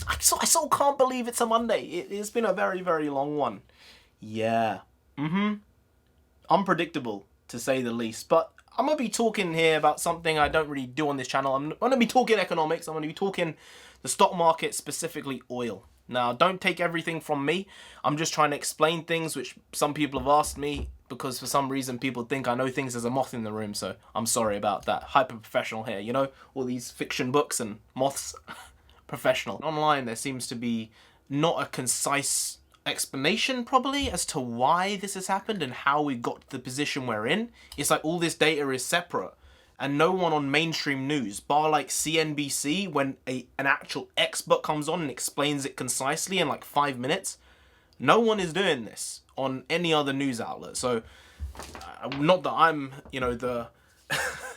I so can't believe it's a Monday. It's been a very, very long one. Yeah. Unpredictable, to say the least. But I'm going to be talking here about something I don't really do on this channel. I'm going to be talking economics. I'm going to be talking the stock market, specifically oil. Now, don't take everything from me. I'm just trying to explain things which some people have asked me, because for some reason people think I know things as a moth in the room, so I'm sorry about that. Hyper professional here, you know, all these fiction books and moths. Professional. Online there seems to be not a concise explanation probably as to why this has happened and how we got to the position we're in. It's like all this data is separate, and no one on mainstream news, bar like CNBC, when an actual expert comes on and explains it concisely in like 5 minutes, no one is doing this on any other news outlet. So not that I'm, you know, the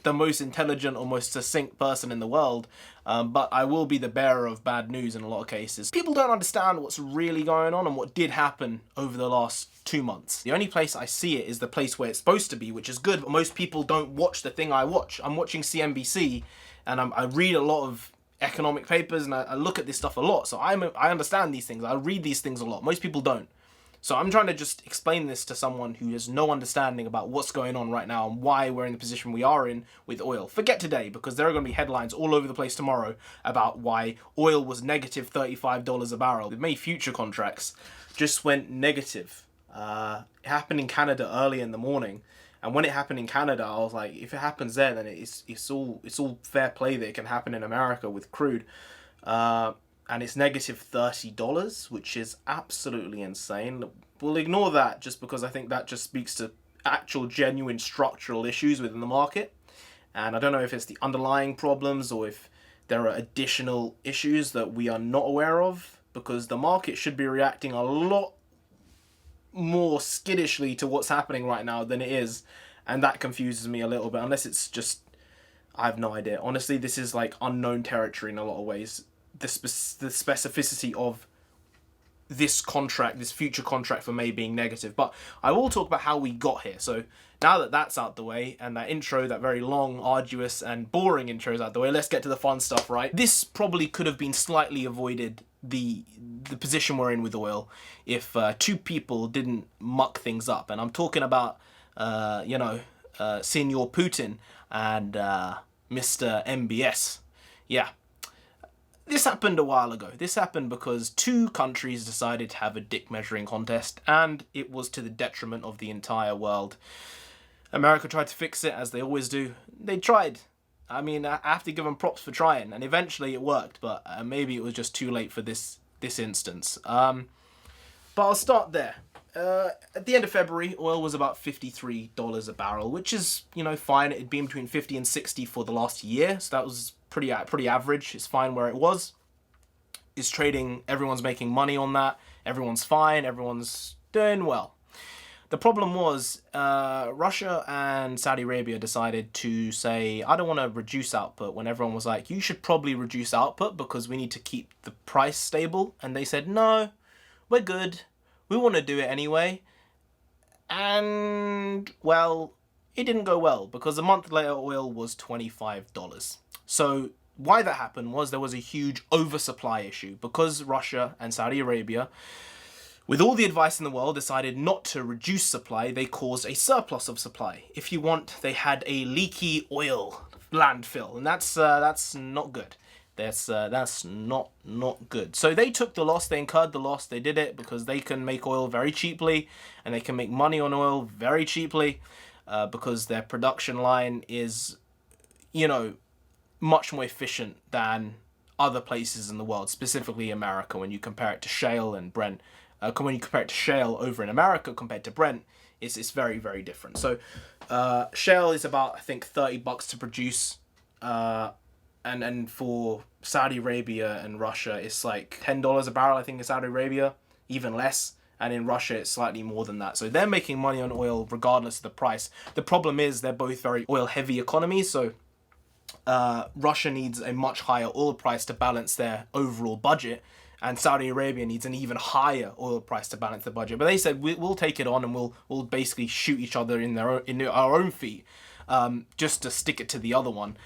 the most intelligent or most succinct person in the world, but I will be the bearer of bad news in a lot of cases. People don't understand what's really going on and what did happen over the last 2 months. The only place I see it is the place where it's supposed to be, which is good, but most people don't watch the thing I watch. I'm watching CNBC, and I read a lot of economic papers, and I look at this stuff a lot, so I understand these things. I read these things a lot. Most people don't. So I'm trying to just explain this to someone who has no understanding about what's going on right now and why we're in the position we are in with oil. Forget today, because there are going to be headlines all over the place tomorrow about why oil was negative $35 a barrel. The May future contracts just went negative. It happened in Canada early in the morning. And when it happened in Canada, I was like, if it happens there, then it's all fair play that it can happen in America with crude. And it's negative $30, which is absolutely insane. We'll ignore that just because I think that just speaks to actual genuine structural issues within the market. And I don't know if it's the underlying problems or if there are additional issues that we are not aware of, because the market should be reacting a lot more skiddishly to what's happening right now than it is. And that confuses me a little bit, unless it's just, I have no idea. Honestly, this is like unknown territory in a lot of ways. The specificity of this contract, this future contract for May being negative. But I will talk about how we got here. So now that that's out the way, and that intro, that very long, arduous, and boring intro is out the way, let's get to the fun stuff, right? This probably could have been slightly avoided, the position we're in with oil, if two people didn't muck things up. And I'm talking about, you know, Senor Putin and Mr. MBS. Yeah. This happened a while ago. This happened because two countries decided to have a dick measuring contest, and it was to the detriment of the entire world. America tried to fix it, as they always do. They tried. I mean, I have to give them props for trying, and eventually it worked, but maybe it was just too late for this instance. But I'll start there. At the end of February, oil was about $53 a barrel, which is, you know, fine. It'd been between 50 and 60 for the last year, so that was pretty average. It's fine where it was. It's trading, everyone's making money on that, everyone's fine, everyone's doing well. The problem was Russia and Saudi Arabia decided to say, I don't want to reduce output, when everyone was like, you should probably reduce output because we need to keep the price stable. And they said, no, we're good, we want to do it anyway. And, well, it didn't go well, because a month later oil was $25. So why that happened was there was a huge oversupply issue, because Russia and Saudi Arabia, with all the advice in the world, decided not to reduce supply. They caused a surplus of supply. If you want, they had a leaky oil landfill, and that's not good. That's not good. So they took the loss, they incurred the loss, they did it because they can make oil very cheaply, and they can make money on oil very cheaply, because their production line is, you know, much more efficient than other places in the world, specifically America, when you compare it to shale and Brent. When you compare it to shale over in America compared to Brent, it's very, very different. So shale is about, I think, $30 to produce, and for Saudi Arabia and Russia, it's like $10 a barrel, I think, in Saudi Arabia, even less. And in Russia, it's slightly more than that. So they're making money on oil regardless of the price. The problem is they're both very oil-heavy economies, so Russia needs a much higher oil price to balance their overall budget, and Saudi Arabia needs an even higher oil price to balance the budget. But they said, we'll take it on, and we'll basically shoot each other in our own feet, just to stick it to the other one.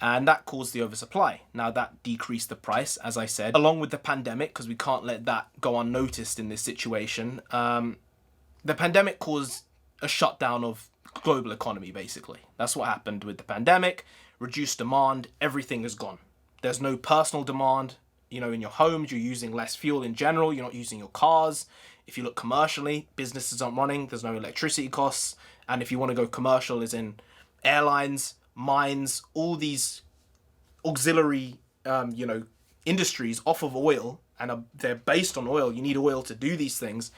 And that caused the oversupply. Now that decreased the price, as I said, along with the pandemic, because we can't let that go unnoticed in this situation. The pandemic caused a shutdown of global economy, basically. That's what happened with the pandemic. Reduced demand, everything is gone. There's no personal demand. You know, in your homes, you're using less fuel in general. You're not using your cars. If you look commercially, businesses aren't running. There's no electricity costs. And if you want to go commercial, as in airlines, mines, all these auxiliary, industries off of oil, and they're based on oil. You need oil to do these things.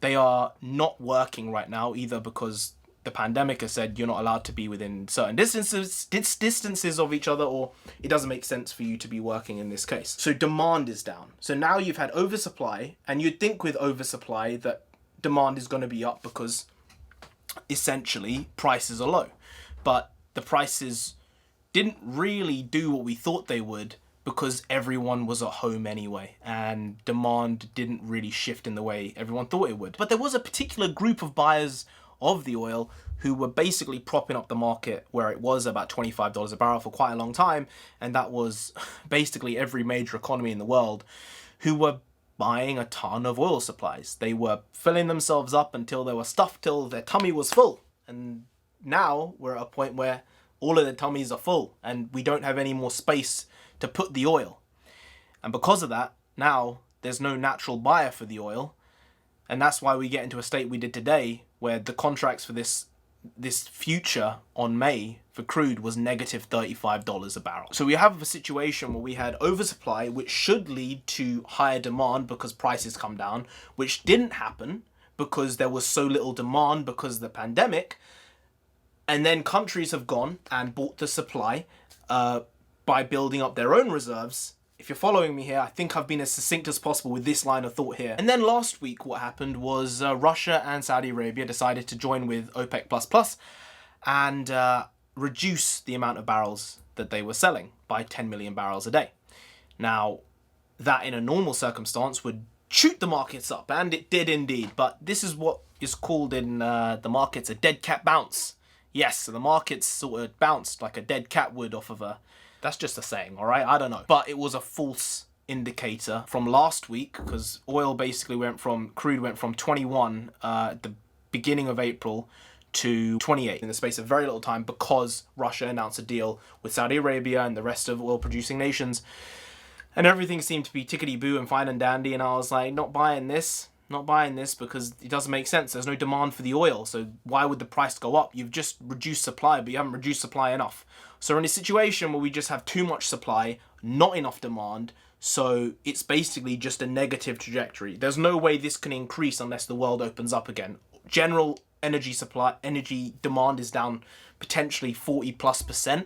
They are not working right now, either because the pandemic has said you're not allowed to be within certain distances of each other, or it doesn't make sense for you to be working in this case. So demand is down. So now you've had oversupply, and you'd think with oversupply that demand is going to be up because essentially prices are low. But the prices didn't really do what we thought they would, because everyone was at home anyway, and demand didn't really shift in the way everyone thought it would. But there was a particular group of buyers of the oil who were basically propping up the market where it was about $25 a barrel for quite a long time, and that was basically every major economy in the world who were buying a ton of oil supplies. They were filling themselves up until they were stuffed till their tummy was full. And now we're at a point where all of their tummies are full and we don't have any more space to put the oil. And because of that, now there's no natural buyer for the oil. And that's why we get into a state we did today, where the contracts for this future on May for crude was negative $35 a barrel. So we have a situation where we had oversupply, which should lead to higher demand because prices come down, which didn't happen because there was so little demand because of the pandemic. And then countries have gone and bought the supply by building up their own reserves. If you're following me here, I think I've been as succinct as possible with this line of thought here. And then last week, what happened was Russia and Saudi Arabia decided to join with OPEC++ and reduce the amount of barrels that they were selling by 10 million barrels a day. Now, that in a normal circumstance would shoot the markets up, and it did indeed. But this is what is called in the markets a dead cat bounce. Yes, so the markets sort of bounced like a dead cat would off of a... That's just a saying, all right? I don't know. But it was a false indicator from last week, because oil basically crude went from 21 at the beginning of April to 28 in the space of very little time, because Russia announced a deal with Saudi Arabia and the rest of oil producing nations. And everything seemed to be tickety-boo and fine and dandy. And I was like, not buying this because it doesn't make sense. There's no demand for the oil. So why would the price go up? You've just reduced supply, but you haven't reduced supply enough. So we're in a situation where we just have too much supply, not enough demand. So it's basically just a negative trajectory. There's no way this can increase unless the world opens up again. General energy demand is down potentially 40+%.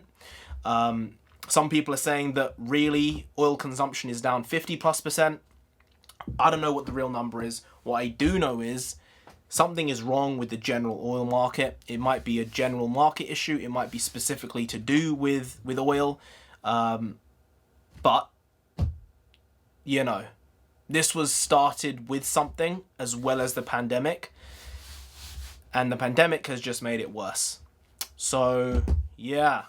Some people are saying that really oil consumption is down 50+%. I don't know what the real number is. What I do know is something is wrong with the general oil market. It might be a general market issue. It might be specifically to do with oil. But, you know, this was started with something as well as the pandemic. And the pandemic has just made it worse. So, yeah.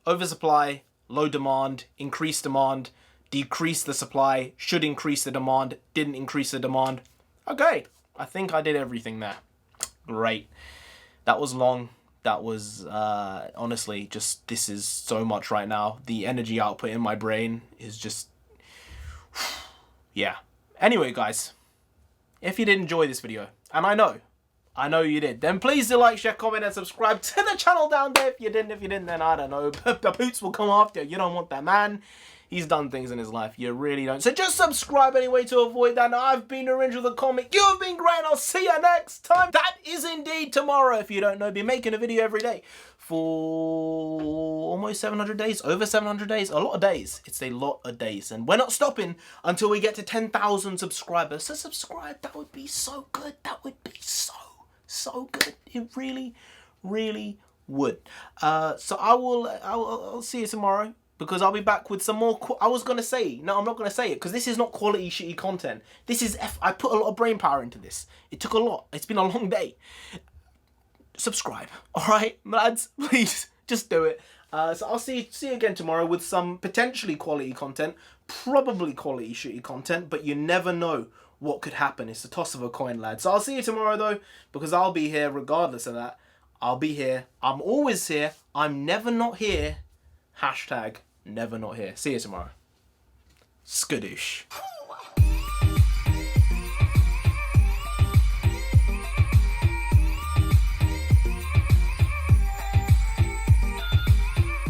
Oversupply, low demand, increased demand, decrease the supply, should increase the demand, didn't increase the demand. Okay, I think I did everything there. Great. That was long. That was, honestly, just, this is so much right now. The energy output in my brain is just, yeah. Anyway, guys, if you did enjoy this video, and I know you did, then please do like, share, comment, and subscribe to the channel down there. If you didn't, then I don't know. The poots will come after you. You don't want that, man. He's done things in his life. You really don't. So just subscribe anyway to avoid that. Now, I've been NarendraTheComic. You have been great. I'll see you next time. That is indeed tomorrow. If you don't know, be making a video every day for almost 700 days. Over 700 days. A lot of days. It's a lot of days. And we're not stopping until we get to 10,000 subscribers. So subscribe. That would be so good. That would be so good. It really, really would. So I'll see you tomorrow, because I'll be back with some more. I was gonna say, no, I'm not gonna say it, because this is not quality shitty content. This is I put a lot of brain power into this. It took a lot. It's been a long day. Subscribe, all right, lads. Please just do it. So I'll see you again tomorrow with some potentially quality content, probably quality shitty content, but you never know what could happen. It's the toss of a coin, lad. So I'll see you tomorrow, though, because I'll be here regardless of that. I'll be here. I'm always here. I'm never not here. Hashtag never not here. See you tomorrow. Skadoosh.